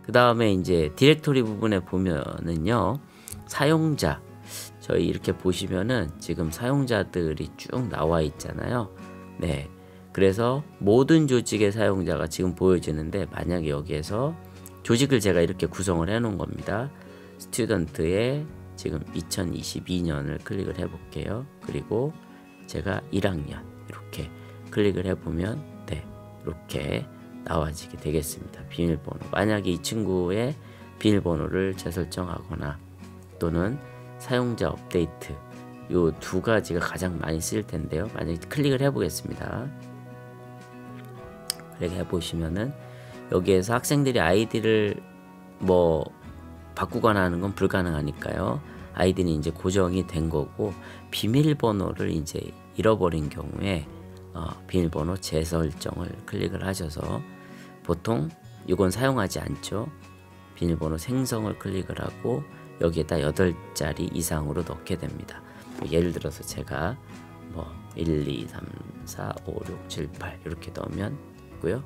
그 다음에 이제 디렉토리 부분에 보면은요, 사용자, 저희 이렇게 보시면은 지금 사용자들이 쭉 나와 있잖아요. 네. 그래서 모든 조직의 사용자가 지금 보여지는데, 만약에 여기에서 조직을 제가 이렇게 구성을 해 놓은 겁니다. 스튜던트의 지금 2022년을 클릭을 해 볼게요. 그리고 제가 1학년 이렇게 클릭을 해 보면 네, 이렇게 나와지게 되겠습니다. 비밀번호, 만약에 이 친구의 비밀번호를 재설정하거나 또는 사용자 업데이트, 요 두 가지가 가장 많이 쓰일 텐데요. 만약에 클릭을 해 보겠습니다. 클릭해 보시면은 여기에서 학생들이 아이디를 뭐 바꾸거나 하는 건 불가능하니까요. 아이디는 이제 고정이 된 거고, 비밀번호를 이제 잃어버린 경우에 비밀번호 재설정을 클릭을 하셔서, 보통 이건 사용하지 않죠. 비밀번호 생성을 클릭을 하고 여기에다 8자리 이상으로 넣게 됩니다. 예를 들어서 제가 뭐 1, 2, 3, 4, 5, 6, 7, 8 이렇게 넣으면 있고요.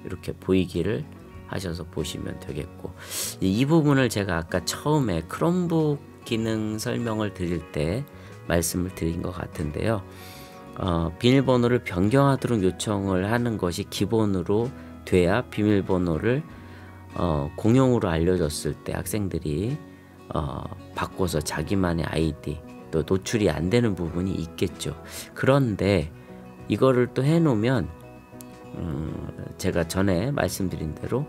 이렇게 보이기를 하셔서 보시면 되겠고, 이 부분을 제가 아까 처음에 크롬북 기능 설명을 드릴 때 말씀을 드린 것 같은데요. 비밀번호를 변경하도록 요청을 하는 것이 기본으로 돼야 비밀번호를 공용으로 알려줬을 때 학생들이 바꿔서 자기만의 아이디 또 노출이 안 되는 부분이 있겠죠. 그런데 이거를 또 해놓으면 제가 전에 말씀드린 대로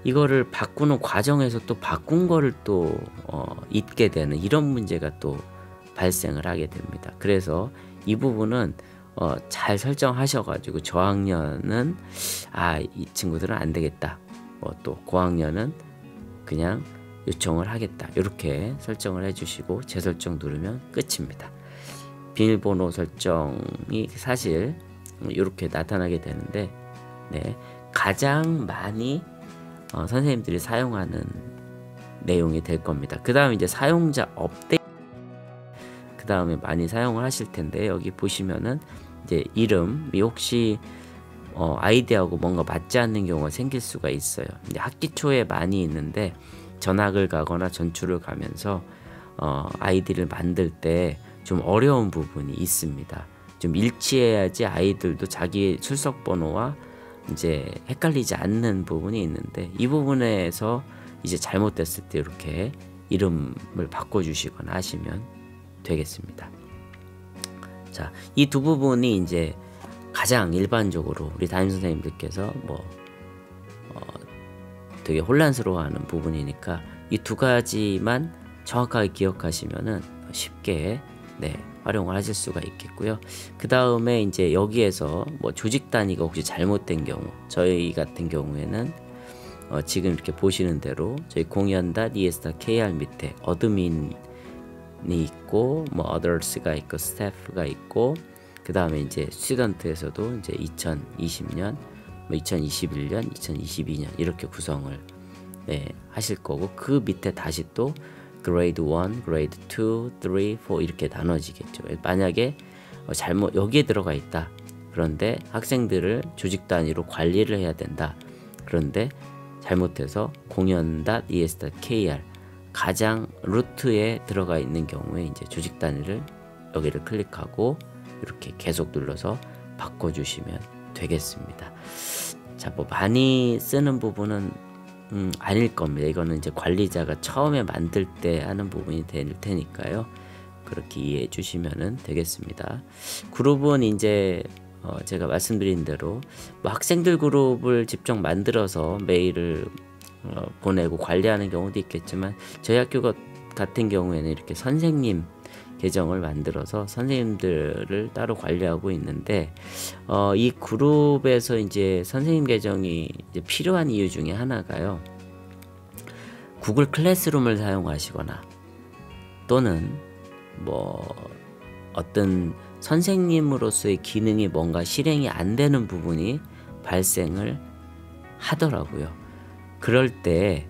이거를 바꾸는 과정에서 또 바꾼 거를 또 잊게 되는 이런 문제가 또 발생을 하게 됩니다. 그래서 이 부분은 잘 설정하셔가지고 저학년은 이 친구들은 안 되겠다, 또 고학년은 그냥 요청을 하겠다, 이렇게 설정을 해주시고 재설정 누르면 끝입니다. 비밀번호 설정이 사실 이렇게 나타나게 되는데, 네, 가장 많이 선생님들이 사용하는 내용이 될 겁니다. 그 다음에 이제 사용자 업데이트, 그 다음에 많이 사용을 하실 텐데, 여기 보시면은 이제 이름이 혹시 아이디하고 뭔가 맞지 않는 경우가 생길 수가 있어요. 이제 학기 초에 많이 있는데, 전학을 가거나 전출을 가면서 아이디를 만들 때 좀 어려운 부분이 있습니다. 좀 일치해야지 아이들도 자기 출석 번호와 이제 헷갈리지 않는 부분이 있는데, 이 부분에서 이제 잘못됐을 때 이렇게 이름을 바꿔주시거나 하시면 되겠습니다. 자, 이 두 부분이 이제 가장 일반적으로 우리 담임 선생님들께서 되게 혼란스러워하는 부분이니까 이 두 가지만 정확하게 기억하시면은 쉽게 활용을 하실 수가 있겠고요. 그 다음에 이제 여기에서 조직 단위가 혹시 잘못된 경우, 저희 같은 경우에는 지금 이렇게 보시는 대로 저희 공연.es.kr 밑에 어드민이 있고 others가 있고 staff가 있고, 그 다음에 이제 스튜던트에서도 이제 2020년, 2021년, 2022년 이렇게 구성을 하실 거고, 그 밑에 다시 또 그레이드 1, 그레이드 2, 3, 4 이렇게 나눠지겠죠. 만약에 잘못 여기에 들어가 있다, 그런데 학생들을 조직 단위로 관리를 해야 된다, 그런데 잘못해서 공연.es.kr 가장 루트에 들어가 있는 경우에 이제 조직 단위를 여기를 클릭하고 이렇게 계속 눌러서 바꿔주시면 되겠습니다. 자, 많이 쓰는 부분은 아닐 겁니다. 이거는 이제 관리자가 처음에 만들 때 하는 부분이 될 테니까요. 그렇게 이해해 주시면 되겠습니다. 그룹은 이제 제가 말씀드린 대로 학생들 그룹을 직접 만들어서 메일을 보내고 관리하는 경우도 있겠지만, 저희 학교 같은 경우에는 이렇게 선생님 계정을 만들어서 선생님들을 따로 관리하고 있는데, 이 그룹에서 이제 선생님 계정이 이제 필요한 이유 중에 하나가요, 구글 클래스룸을 사용하시거나 또는 어떤 선생님으로서의 기능이 뭔가 실행이 안 되는 부분이 발생을 하더라고요. 그럴 때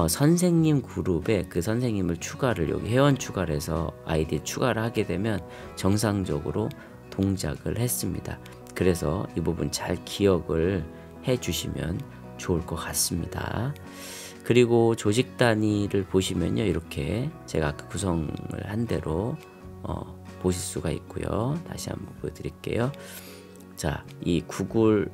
선생님 그룹에 그 선생님을 추가를, 여기 회원 추가를 해서 아이디에 추가를 하게 되면 정상적으로 동작을 했습니다. 그래서 이 부분 잘 기억을 해 주시면 좋을 것 같습니다. 그리고 조직 단위를 보시면요, 이렇게 제가 아까 구성을 한 대로 보실 수가 있고요. 다시 한번 보여드릴게요. 자, 이 구글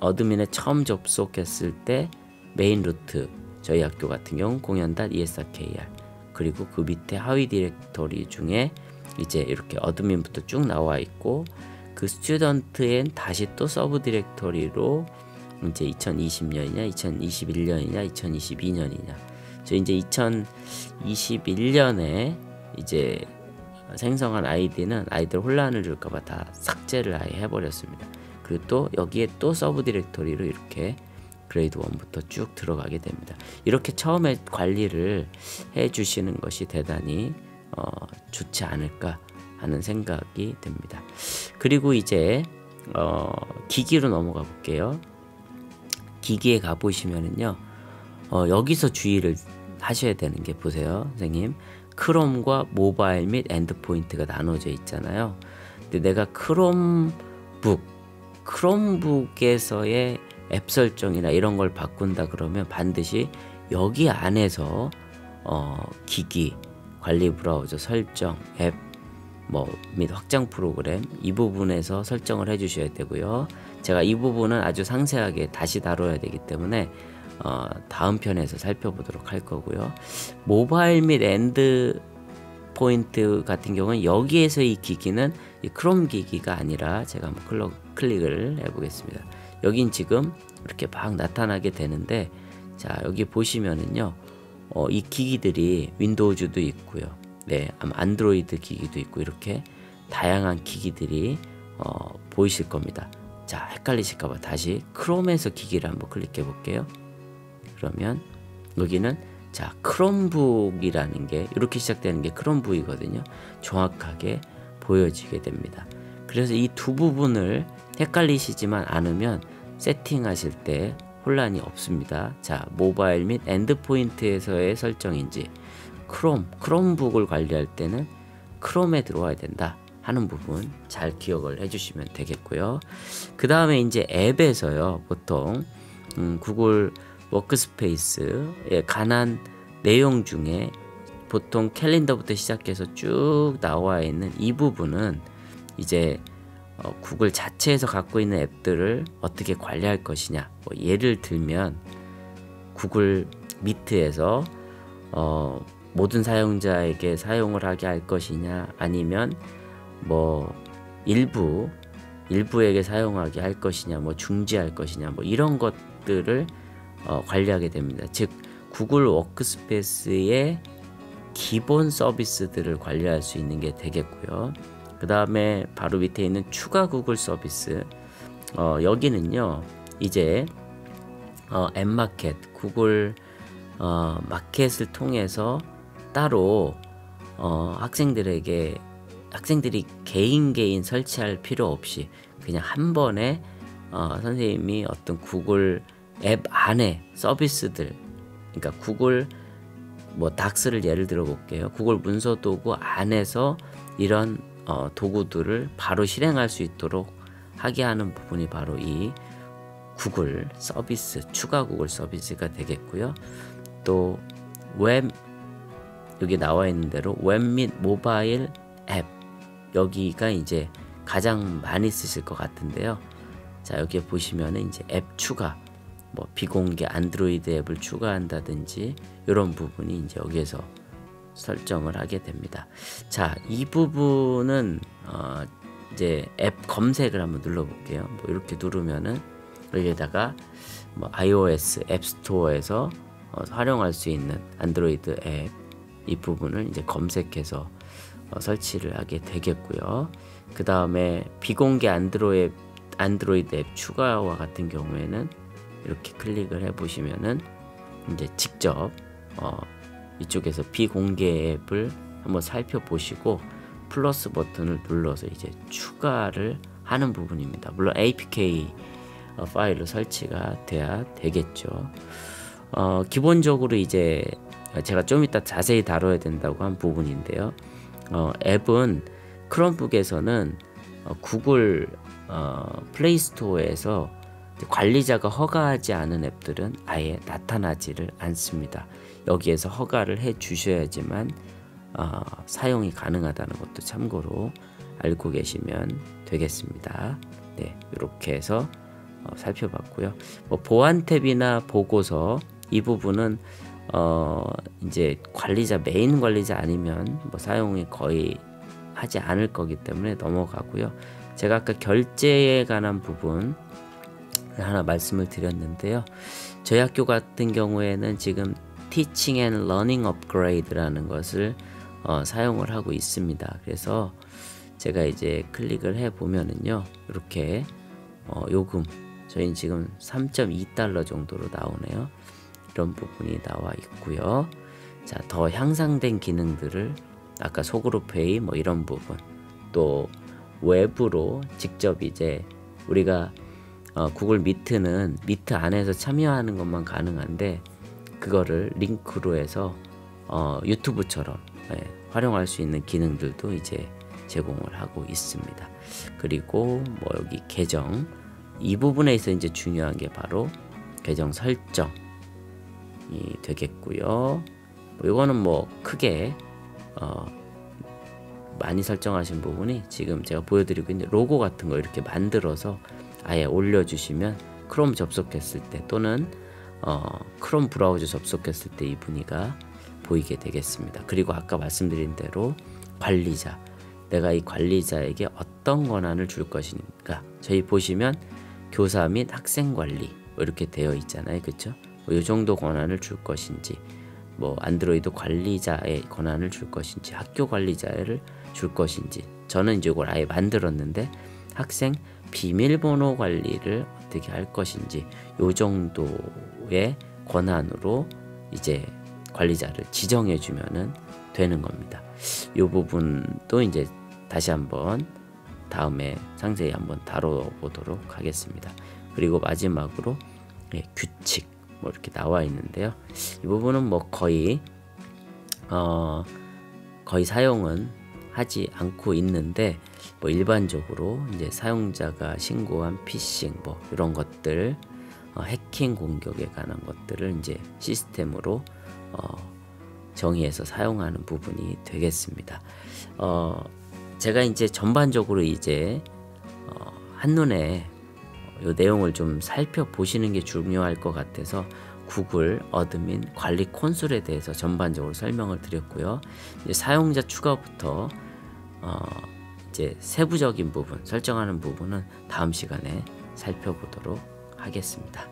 어드민에 처음 접속했을 때 메인 루트, 저희 학교 같은 경우 공연.esrkr, 그리고 그 밑에 하위 디렉터리 중에 이제 이렇게 어드민부터 쭉 나와 있고, 그 스튜던트엔 다시 또 서브 디렉터리로 이제 2020년이냐 2021년이냐 2022년이냐, 저 이제 2021년에 이제 생성한 아이디는 아이들 혼란을 줄까봐 다 삭제를 아예 해버렸습니다. 그리고 또 여기에 또 서브 디렉터리로 이렇게 그레이드 1부터 쭉 들어가게 됩니다. 이렇게 처음에 관리를 해주시는 것이 대단히 좋지 않을까 하는 생각이 듭니다. 그리고 이제 기기로 넘어가 볼게요. 기기에 가보시면은요, 여기서 주의를 하셔야 되는 게, 보세요 선생님, 크롬과 모바일 및 엔드포인트가 나눠져 있잖아요. 근데 내가 크롬북에서의 앱 설정이나 이런 걸 바꾼다 그러면 반드시 여기 안에서 기기, 관리 브라우저 설정, 앱 및 확장 프로그램, 이 부분에서 설정을 해 주셔야 되고요. 제가 이 부분은 아주 상세하게 다시 다뤄야 되기 때문에 다음 편에서 살펴보도록 할 거고요. 모바일 및 엔드 포인트 같은 경우는 여기에서 이 기기는 이 크롬 기기가 아니라, 제가 한번 클릭을 해 보겠습니다. 여긴 지금 이렇게 막 나타나게 되는데, 자, 여기 보시면은요, 이 기기들이 윈도우즈도 있고요, 네, 아마 안드로이드 기기도 있고, 이렇게 다양한 기기들이 보이실 겁니다. 자, 헷갈리실까봐 다시 크롬에서 기기를 한번 클릭해 볼게요. 그러면 여기는, 자, 크롬북이라는 게 이렇게 시작되는 게 크롬북이거든요. 정확하게 보여지게 됩니다. 그래서 이 두 부분을 헷갈리시지만 않으면 세팅하실 때 혼란이 없습니다. 자, 모바일 및 엔드포인트에서의 설정인지, 크롬북을 관리할 때는 크롬에 들어와야 된다 하는 부분 잘 기억을 해주시면 되겠고요. 그 다음에 이제 앱에서요, 보통 구글 워크스페이스에 관한 내용 중에 보통 캘린더부터 시작해서 쭉 나와 있는 이 부분은 이제 구글 자체에서 갖고 있는 앱들을 어떻게 관리할 것이냐, 예를 들면 구글 미트에서 모든 사용자에게 사용을 하게 할 것이냐, 아니면 일부에게 사용하게 할 것이냐, 중지할 것이냐, 이런 것들을 관리하게 됩니다. 즉, 구글 워크스페이스의 기본 서비스들을 관리할 수 있는 게 되겠고요. 그 다음에 바로 밑에 있는 추가 구글 서비스, 여기는요, 이제 앱마켓, 구글 마켓을 통해서 따로 학생들이 개인 설치할 필요 없이 그냥 한 번에 선생님이 어떤 구글 앱 안에 서비스들, 그러니까 구글 닥스를 예를 들어 볼게요. 구글 문서 도구 안에서 이런 도구들을 바로 실행할 수 있도록 하게 하는 부분이 바로 이 구글 서비스, 추가 구글 서비스가 되겠고요. 또 여기 나와 있는 대로 웹 및 모바일 앱, 여기가 이제 가장 많이 쓰실 것 같은데요. 자, 여기에 보시면은 이제 앱 추가, 비공개 안드로이드 앱을 추가한다든지 이런 부분이 이제 여기에서 설정을 하게 됩니다. 자, 이 부분은 이제 앱 검색을 한번 눌러볼게요. 이렇게 누르면은 여기에다가 iOS 앱스토어에서 활용할 수 있는 안드로이드 앱, 이 부분을 이제 검색해서 설치를 하게 되겠고요. 그 다음에 비공개 안드로이드 앱 추가와 같은 경우에는 이렇게 클릭을 해 보시면은 이제 직접 이쪽에서 비공개 앱을 한번 살펴보시고 플러스 버튼을 눌러서 이제 추가를 하는 부분입니다. 물론 APK 파일로 설치가 돼야 되겠죠. 기본적으로 이제 제가 좀 이따 자세히 다뤄야 된다고 한 부분인데요. 앱은 크롬북에서는 구글 플레이 스토어에서 관리자가 허가하지 않은 앱들은 아예 나타나지를 않습니다. 여기에서 허가를 해 주셔야지만 사용이 가능하다는 것도 참고로 알고 계시면 되겠습니다. 네, 이렇게 해서 살펴봤고요. 뭐 보안 탭이나 보고서 이 부분은 이제 관리자 메인 관리자 아니면 뭐 사용이 거의 하지 않을 거기 때문에 넘어가고요. 제가 아까 결제에 관한 부분 하나 말씀을 드렸는데요. 저희 학교 같은 경우에는 지금 Teaching and Learning Upgrade라는 것을 사용을 하고 있습니다. 그래서 제가 이제 클릭을 해 보면은요, 이렇게 요금 저희는 지금 3.2달러 정도로 나오네요. 이런 부분이 나와 있고요. 자, 더 향상된 기능들을 아까 소그룹페이 뭐 이런 부분, 또 외부로 직접 이제 우리가 구글 미트는 미트 안에서 참여하는 것만 가능한데 그거를 링크로 해서 유튜브처럼 활용할 수 있는 기능들도 이제 제공을 하고 있습니다. 그리고 뭐 여기 계정 이 부분에 있어 이제 중요한 게 바로 계정 설정이 되겠고요. 이거는 뭐 크게 많이 설정하신 부분이 지금 제가 보여드리고 있는 로고 같은 거 이렇게 만들어서 아예 올려주시면 크롬 접속했을 때 또는 크롬 브라우저 접속했을 때 이 분위기가 보이게 되겠습니다. 그리고 아까 말씀드린 대로 관리자, 내가 이 관리자에게 어떤 권한을 줄 것인가. 저희 보시면 교사 및 학생 관리 이렇게 되어 있잖아요, 그렇죠? 이 정도 권한을 줄 것인지, 뭐 안드로이드 관리자의 권한을 줄 것인지, 학교 관리자를 줄 것인지. 저는 이제 이걸 아예 만들었는데 학생 비밀번호 관리를 어떻게 할 것인지 요 정도의 권한으로 이제 관리자를 지정해 주면은 되는 겁니다. 요 부분도 이제 다시 한번 다음에 상세히 한번 다뤄보도록 하겠습니다. 그리고 마지막으로 규칙 뭐 이렇게 나와 있는데요. 이 부분은 뭐 거의 사용은 하지 않고 있는데 뭐 일반적으로 이제 사용자가 신고한 피싱 뭐 이런 것들, 해킹 공격에 관한 것들을 이제 시스템으로 정의해서 사용하는 부분이 되겠습니다. 제가 이제 전반적으로 이제 한눈에 이 내용을 좀 살펴보시는 게 중요할 것 같아서 구글 어드민 관리 콘솔에 대해서 전반적으로 설명을 드렸고요. 이제 사용자 추가부터 이제 세부적인 부분 설정하는 부분은 다음 시간에 살펴보도록 하겠습니다.